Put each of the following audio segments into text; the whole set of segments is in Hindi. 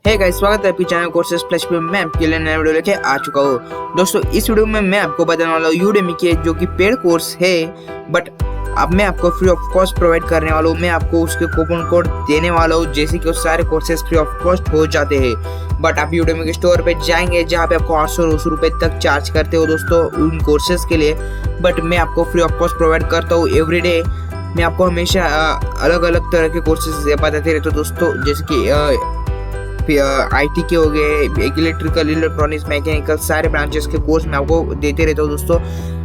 हे गाइस, स्वागत है आपके चैनल कोर्सेस प्लस पे। मैं आपके लिए नया वीडियो लेके आ चुका हूँ। दोस्तों, इस वीडियो में मैं आपको बताने वाला हूँ यूडेमी के जो कि पेड कोर्स है, बट अब मैं आपको फ्री ऑफ कॉस्ट प्रोवाइड करने वाला हूँ। मैं आपको उसके कूपन कोड देने वाला हूँ, जैसे कि वो सारे कोर्सेज फ्री ऑफ कॉस्ट हो जाते हैं। बट आप यूडेमी के स्टोर पे जाएंगे जहाँ पे आपको 800 रुपये तक चार्ज करते हो दोस्तों उन कोर्सेज के लिए। बट मैं आपको फ्री ऑफ कॉस्ट प्रोवाइड करता हूँ एवरीडे। मैं आपको हमेशा अलग अलग तरह के कोर्सेज बताते रहते हो दोस्तों, जैसे कि आईटी के हो गए, इलेक्ट्रिकल, इलेक्ट्रॉनिक्स, मैकेनिकल, सारे ब्रांचेस के कोर्स मैं आपको देते रहता हूँ दोस्तों।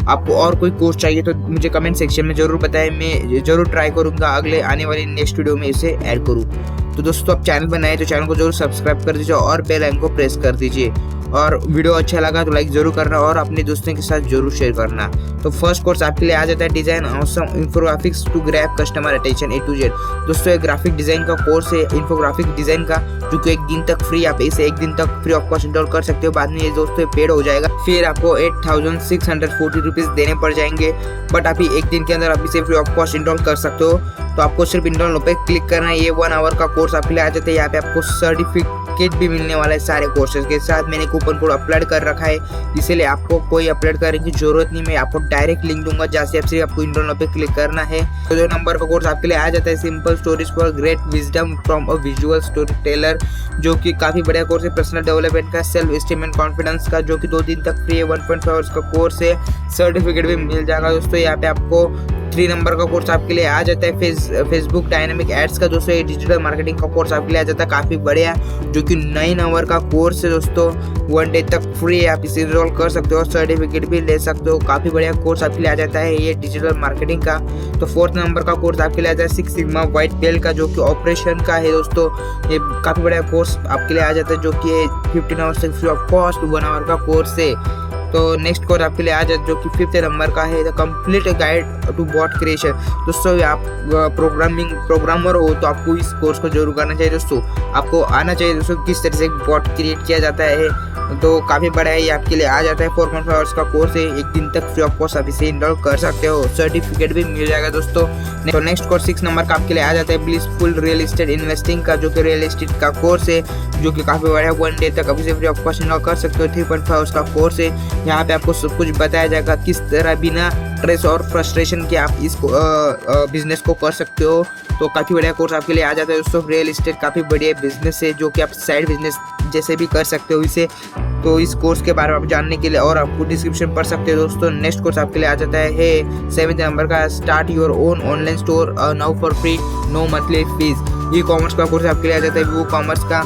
आपको और कोई कोर्स चाहिए तो मुझे कमेंट सेक्शन में जरूर बताएं, मैं जरूर ट्राई करूँगा अगले आने वाली नेक्स्ट वीडियो में इसे ऐड करूँ। तो दोस्तों, आप चैनल बनाए तो चैनल को जरूर सब्सक्राइब कर दीजिए और बेल आइकन को प्रेस कर दीजिए। और वीडियो अच्छा लगा तो लाइक जरूर करना और अपने दोस्तों के साथ जरूर शेयर करना। तो फर्स्ट कोर्स आपके लिए आ जाता है design awesome infographics to grab customer attention A to Z। दोस्तों, एक ग्राफिक डिजाइन का कोर्स है, इंफोग्राफिक डिजाइन का, जो कि एक दिन तक फ्री, आप इसे एक दिन तक फ्री ऑफ कॉस्ट इंस्टॉल कर सकते हो। बाद में ये दोस्तों पेड हो जाएगा, फिर आपको 8640 रुपीज देने पड़ जाएंगे। बट अभी एक दिन के अंदर आप इसे फ्री ऑफ कॉस्ट इंस्टॉल कर सकते हो। तो आपको सिर्फ इंस्टॉल पे क्लिक करना है। ये 1 आवर का कोर्स आपके लिए आ जाता है। यहाँ पे आपको सर्टिफिकेट भी मिलने वाला है सारे कोर्सेज के साथ। मैंने कूपन कोड अपलोड कर रखा है, इसीलिए आपको कोई अपलोड करने की जरूरत नहीं। मैं आपको डायरेक्ट लिंक दूंगा जहाँ से आपसे आपको इंस्टॉल पे क्लिक करना है। तो 2 नंबर का कोर्स आपके लिए आ जाता है, simple stories for great wisdom from a visual story teller, जो कि काफी बढ़िया कोर्स है। पर्सनल डेवलपमेंट का, सेल्फ एस्टीम एंड कॉन्फिडेंस का, जो कि 2 दिन तक फ्री है। 1.5 आवर्स का कोर्स है, सर्टिफिकेट भी मिल जाएगा दोस्तों। यहाँ पे आपको 3 नंबर का कोर्स आपके लिए आ जाता है, फेसबुक डायनामिक एड्स का दोस्तों। ये डिजिटल मार्केटिंग का कोर्स आपके लिए आ जाता है, काफी बढ़िया, जो कि 9 आवर का कोर्स है दोस्तों। 1 डे तक फ्री है, आप इसे इनरोल कर सकते हो और सर्टिफिकेट भी ले सकते हो। काफी बढ़िया कोर्स आपके लिए आ जाता है ये डिजिटल मार्केटिंग का। तो 4th नंबर का कोर्स आपके लिए आ जाता है 6 सिग्मा व्हाइट बेल्ट का, जो कि ऑपरेशन का है दोस्तों। ये काफी बढ़िया कोर्स आपके लिए आ जाता है, जो कि 15 आवर्स तक फ्री ऑफ कॉस्ट 1 आवर का कोर्स है। तो नेक्स्ट कोर्स आपके लिए आ जाए, जो कि 5th नंबर का है, the complete guide to bot creation. दोस्तों, आप प्रोग्रामर हो तो आपको इस कोर्स को जरूर करना चाहिए दोस्तों। आपको आना चाहिए दोस्तों किस तरह से बॉट क्रिएट किया जाता है। तो काफ़ी बड़ा है, ये आपके लिए आ जाता है। 4.5 आवर्स का कोर्स है, एक दिन तक फ्री ऑफ कॉस्ट आप इसे इंस्टॉल कर सकते हो, सर्टिफिकेट भी मिल जाएगा दोस्तों। तो नेक्स्ट कोर्स 6 नंबर का आपके लिए आ जाता है, ब्लिसफुल रियल एस्टेट इन्वेस्टिंग का, जो कि रियल एस्टेट का कोर्स है, जो कि काफ़ी बड़ा है। 1 डे तक आप इसे फ्री ऑफ कॉस्ट इंस्टॉल कर सकते हो। 3.5 आवर्स का कोर्स है, यहाँ पे आपको सब कुछ बताया जाएगा किस तरह बिना स्ट्रेस और फ्रस्ट्रेशन के आप इस बिजनेस को कर सकते हो। तो काफ़ी बढ़िया कोर्स आपके लिए आ जाता है दोस्तों। रियल एस्टेट काफ़ी बढ़िया बिजनेस है, जो कि आप साइड बिजनेस जैसे भी कर सकते हो इसे। तो इस कोर्स के बारे में आप जानने के लिए और आपको डिस्क्रिप्शन पढ़ सकते हो दोस्तों। नेक्स्ट कोर्स आपके लिए आ जाता है 7th नंबर का, start your own online store now for free, no monthly fees. Ecommerce का कोर्स आपके लिए आ जाता है, वो कॉमर्स का।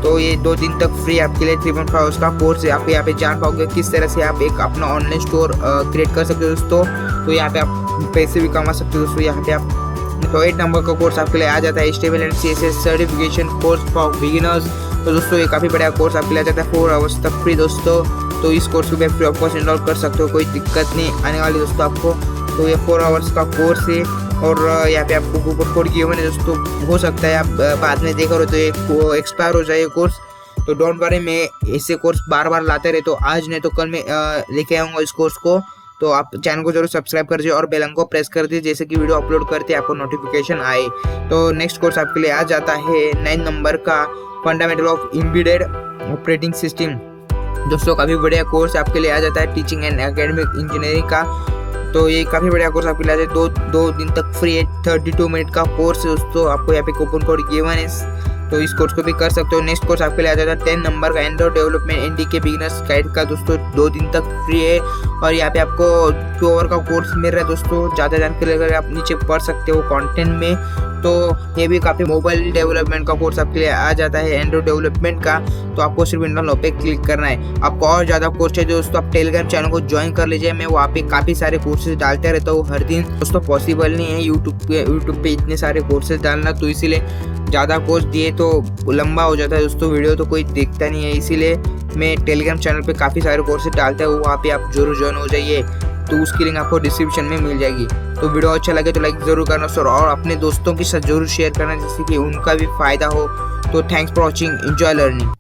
तो ये 2 दिन तक फ्री आपके लिए 3.5 आवर्स का कोर्स है। आप यहाँ पे जान पाओगे किस तरह से आप एक अपना ऑनलाइन स्टोर क्रिएट कर सकते हो दोस्तों। तो यहाँ पे आप पैसे भी कमा सकते हो दोस्तों यहाँ पे आप। तो 8 नंबर का कोर्स आपके लिए आ जाता है, HTML and CSS certification course for beginners. तो दोस्तों, ये काफ़ी बढ़िया कोर्स आपके लिए आ जाता है, 4 आवर्स तक फ्री दोस्तों। तो इस कोर्स को भी फ्री ऑफ कॉस्ट इंस्टॉल कर सकते हो, कोई दिक्कत नहीं आने वाली दोस्तों आपको। तो ये 4 आवर्स का कोर्स है और यहाँ पे आपको कूपन कोड किए हुए दोस्तों। हो सकता है आप बाद में देखो तो ये एक्सपायर हो जाए कोर्स। तो डोंट वरी, मैं ऐसे कोर्स बार बार लाते रहे, तो आज नहीं तो कल मैं लेके आऊँगा इस कोर्स को। तो आप चैनल को जरूर सब्सक्राइब कर दीजिए और बेल आइकन को प्रेस कर दीजिए, जैसे कि वीडियो अपलोड करते आपको नोटिफिकेशन आए। तो नेक्स्ट कोर्स आपके लिए आ जाता है 9 नंबर का, fundamental of embedded operating system. दोस्तों, काफ़ी बढ़िया कोर्स आपके लिए आ जाता है, टीचिंग एंड एकेडमिक इंजीनियरिंग का। तो ये काफ़ी बढ़िया कोर्स आपके लिए आ जाता है, 2 दिन तक फ्री है। 32 मिनट का कोर्स है दोस्तों। आपको यहाँ पे कूपन कोड गिवन है, तो इस कोर्स को भी कर सकते हो। नेक्स्ट कोर्स आपके लिए आ जाता है 10 नंबर का, Android development NDK beginners guide का दोस्तों। 2 दिन तक फ्री है और यहाँ पे आपको 2 आवर का कोर्स मिल रहा है दोस्तों। ज़्यादा जानकारी लेकर आप नीचे पढ़ सकते हो कंटेंट में। तो ये भी काफ़ी मोबाइल डेवलपमेंट का कोर्स आपके लिए आ जाता है, एंड्रॉइड डेवलपमेंट का। तो आपको सिर्फ इंस्टॉल पे क्लिक करना है। आपको और ज़्यादा कोर्स चाहिए दोस्तों, आप टेलीग्राम चैनल को ज्वाइन कर लीजिए। मैं वहाँ पे काफ़ी सारे कोर्सेज डालते रहता हूँ हर दिन दोस्तों। पॉसिबल नहीं है यूट्यूब पे इतने सारे कोर्सेज डालना, तो इसीलिए ज़्यादा कोर्स दिए तो लंबा हो जाता है दोस्तों, वीडियो तो कोई देखता नहीं है। इसीलिए मैं टेलीग्राम चैनल पे काफ़ी सारे कोर्सेज डालता हूँ, वहाँ पे आप जरूर ज्वाइन हो जाइए। तो उसकी लिंक आपको डिस्क्रिप्शन में मिल जाएगी। तो वीडियो अच्छा लगे तो लाइक ज़रूर करना सर, और अपने दोस्तों के साथ जरूर शेयर करना, जिससे कि उनका भी फ़ायदा हो। तो thanks for watching, enjoy learning.